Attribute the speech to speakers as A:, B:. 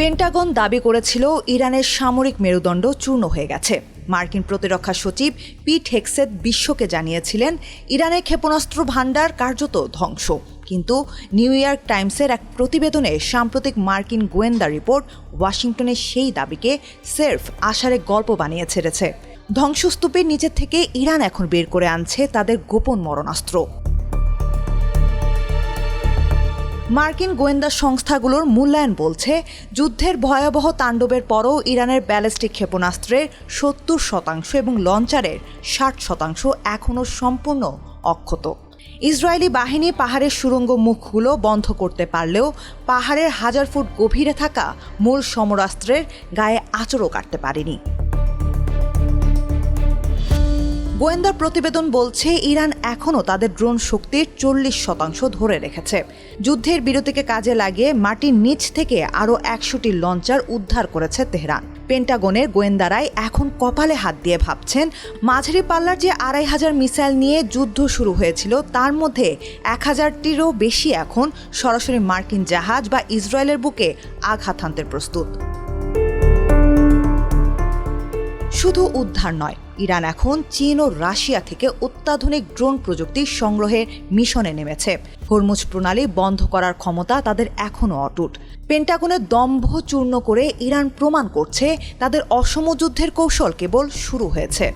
A: Pentagon দাবি করেছিল ইরানের সামরিক মেরুদণ্ড চূর্ণ হয়ে গেছে। মার্কিন প্রতিরক্ষা সচিব পিট হেগসেথ বিশ্বকে জানিয়েছিলেন ইরানের ক্ষেপণাস্ত্র ভান্ডার কার্যত ধ্বংস। কিন্তু নিউ ইয়র্ক টাইমসের এক প্রতিবেদনে সাম্প্রতিক মার্কিন গোয়েন্দা রিপোর্ট ওয়াশিংটনের সেই দাবিকে সের্ফ আশারের গল্প বানিয়ে ছেড়েছে। ধ্বংসস্তূপের নিচে থেকে ইরান এখন বের করে আনছে তাদের গোপন মরণাস্ত্র। মার্কিন গোয়েন্দা সংস্থাগুলোর মূল্যায়ন বলছে, যুদ্ধের ভয়াবহ তাণ্ডবের পরও ইরানের ব্যালিস্টিক ক্ষেপণাস্ত্রের ৭০% এবং লঞ্চারের ৬০% এখনও সম্পূর্ণ অক্ষত। ইসরায়েলি বাহিনী পাহাড়ের সুড়ঙ্গ মুখগুলো বন্ধ করতে পারলেও পাহাড়ের ১০০০ ফুট গভীরে থাকা মূল সমরাস্ত্রের গায়ে আঁচড়ও কাটতে পারেনি। গোয়েন্দা প্রতিবেদন বলছে ইরান এখনও তাদের ড্রোন শক্তির ৪০% ধরে রেখেছে। যুদ্ধের বিরতিকে কাজে লাগিয়ে মাটির নিচ থেকে আরও ১০০টি লঞ্চার উদ্ধার করেছে তেহরান। পেন্টাগনের গোয়েন্দারাই এখন কপালে হাত দিয়ে ভাবছেন, মাঝারি পাল্লার যে ২৫০০ মিসাইল নিয়ে যুদ্ধ শুরু হয়েছিল তার মধ্যে ১০০০টিরও বেশি এখন সরাসরি মার্কিন জাহাজ বা ইসরায়েলের বুকে আঘাত হানতে প্রস্তুত। শুধু উদ্ধার নয়, ইরান এখন চীন ও রাশিয়া থেকে অত্যাধুনিক ড্রোন প্রযুক্তি সংগ্রহের মিশনে নেমেছে। হরমুজ প্রণালী বন্ধ করার ক্ষমতা তাদের এখনও অটুট। পেন্টাগনের দম্ভ চূর্ণ করে ইরান প্রমাণ করছে তাদের অসম যুদ্ধের কৌশল কেবল শুরু হয়েছে।